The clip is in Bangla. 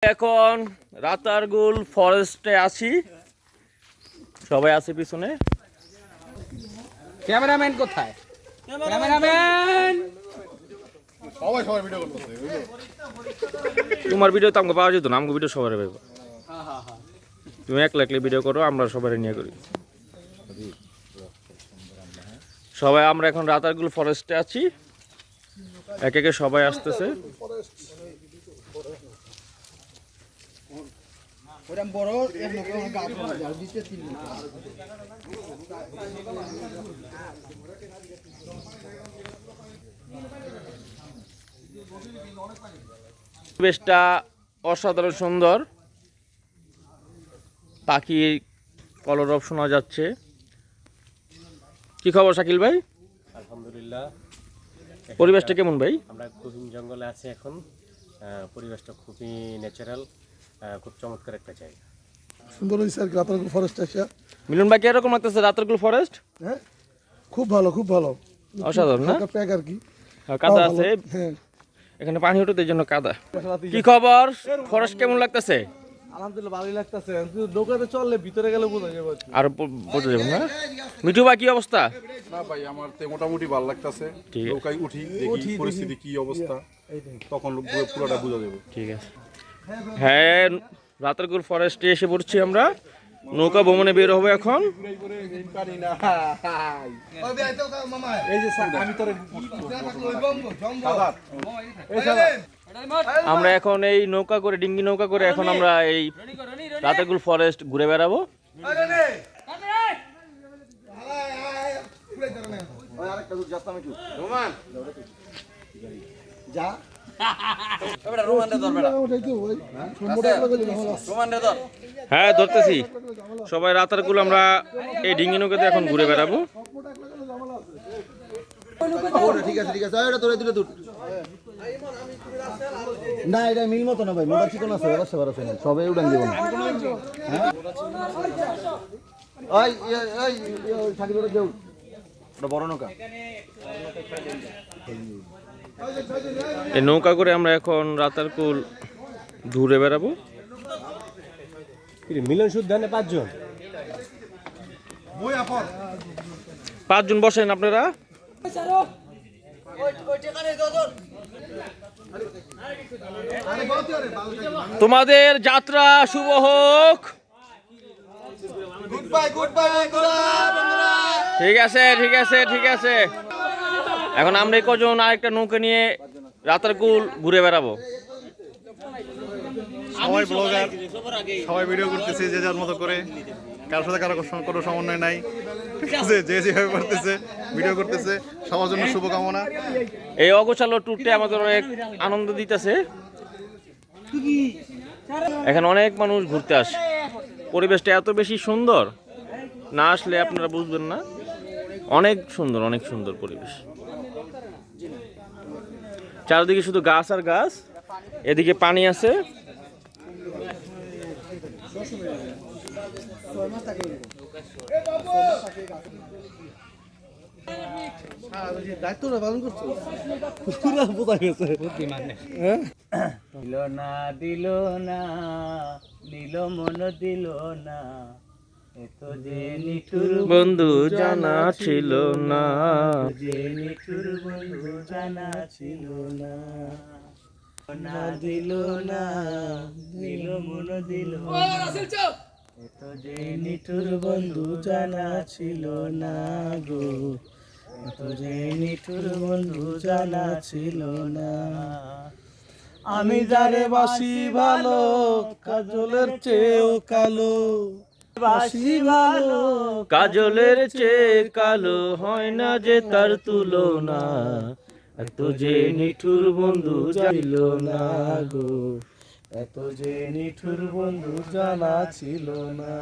এখন রাতারগুল ফরেস্টে আছি, সবাই আছে পিছনে। ক্যামেরাম্যান কোথায়? ক্যামেরাম্যান সবাই ভিডিও করতেছে। তোমার ভিডিও তো আমাকে পাওয়া যেত না, আমাকে ভিডিও সবাই পাইব। তুমি একলা একলা ভিডিও করো, আমরা সবাই নিয়ে করি। সবাই আমরা এখন রাতারগুল ফরেস্টে আছি, এক একে সবাই আসতেছে। পরিবেশটা অসাধারণ সুন্দর, পাখি কলরব শোনা যাচ্ছে। কি খবর শাকিল ভাই? আলহামদুলিল্লাহ। পরিবেশটা কেমন ভাই? আমরা গহীন জঙ্গলে আছি এখন। পরিবেশটা খুবই ন্যাচারাল, খুব চমৎকার একটা জায়গা। সুন্দর হয়েছে আর কি রাতারগুল ফরেস্ট আসা। মিলন ভাই কিরকম লাগতেছে রাতারগুল ফরেস্ট? হ্যাঁ, খুব ভালো, খুব ভালো, অসাধারণ না? প্যাক আর কি। কাদা আছে, হ্যাঁ, এখানে পানি উঠে এই জন্য কাদা। কি খবর, ফরেস্ট কেমন লাগতেছে? আলহামদুলিল্লাহ ভালোই লাগতেছে, কিন্তু নৌকাতে চললে ভিতরে গেলে বোঝা যাবে। আর বোঝা যাবে না। মিঠু ভাই কি অবস্থা? না ভাই, আমার তো মোটামুটি ভালো লাগতেছে। ঠিক আছে। নৌকায় উঠি, দেখি পরিস্থিতি কি অবস্থা, তখন পুরোটা বোঝা যাবে। ঠিক আছে। হ্যাঁ, রাতারগুল ফরেস্টে এসে পড়ছি আমরা, নৌকা ভ্রমণে বের হবো এখন। এই যে আমি তোরে আমরা এখন এই নৌকা করে, ডিঙ্গি নৌকা করে এখন আমরা এই রাতারগুল ফরেস্ট ঘুরে বেড়াবো। হ্যাঁ ধরতেছি, সবাই রাতারগুল আমরা এই ডিঙ্গি নৌকাতে এখন ঘুরে বেড়াবো। ঠিক আছে, ঠিক আছে, এটা তোরে দিলে দুধ না, এটা মিল মতো না ভাই, মোটা চিকন আছে, বারোশো বারোশো না, সবে উড়ান দিব না। ওই থাকি ধরে দেউ, ওটা বড় নৌকা। এই নৌকা করে আমরা এখন রাতারগুল ঘুরে বেড়াবো। মিলন সুদ ধানে 5 জন। 5 জন বসেন আপনারা। তোমাদের যাত্রা শুভ হোক। ঠিক আছে, ঠিক আছে, ঠিক আছে। এখন আমরা এই কজন আরেকটা নৌকা নিয়ে রাতারগুল ঘুরে বেড়াবো। সবাই ব্লগার, সবাই ভিডিও করতেছে যে যার মতো করে, কারোর সাথে কারো কোনো সমন্বয় নাই। ঠিক আছে, যে যেভাবে করতেছে ভিডিও করতেছে, সবার জন্য শুভকামনা। এই অগোছালো ট্যুরটা আমাদের অনেক আনন্দ দিতেছে। এখানে অনেক মানুষ ঘুরতে আসে, পরিবেশটা এত বেশি সুন্দর, না আসলে আপনারা বুঝবেন না। অনেক সুন্দর, অনেক সুন্দর পরিবেশ। চারদিকে শুধু গাছ আর গাছ, এদিকে পানি আছে। দায়িত্বটা পালন করছো, বোঝা গেছে বুদ্ধিমান। দিল না দিল না, দিল মন দিল না, এত যে নিঠুর বন্ধু জানা ছিল না, যে নিঠুর বন্ধু জানা ছিল না। না দিল না, দিল মন দিল না, এত যে নিঠুর বন্ধু জানা ছিল না গো, এত যে নিঠুর বন্ধু জানা ছিল না। আমি যারে বাসি ভালো, কাজলের চেয়েও কালো, বাসি ভালো, কাজলের চেয়ে কালো হয় না যে তার তুলনা, এত যে নিঠুর বন্ধু ছিল না গো, এত যে নিঠুর বন্ধু জানা ছিল না।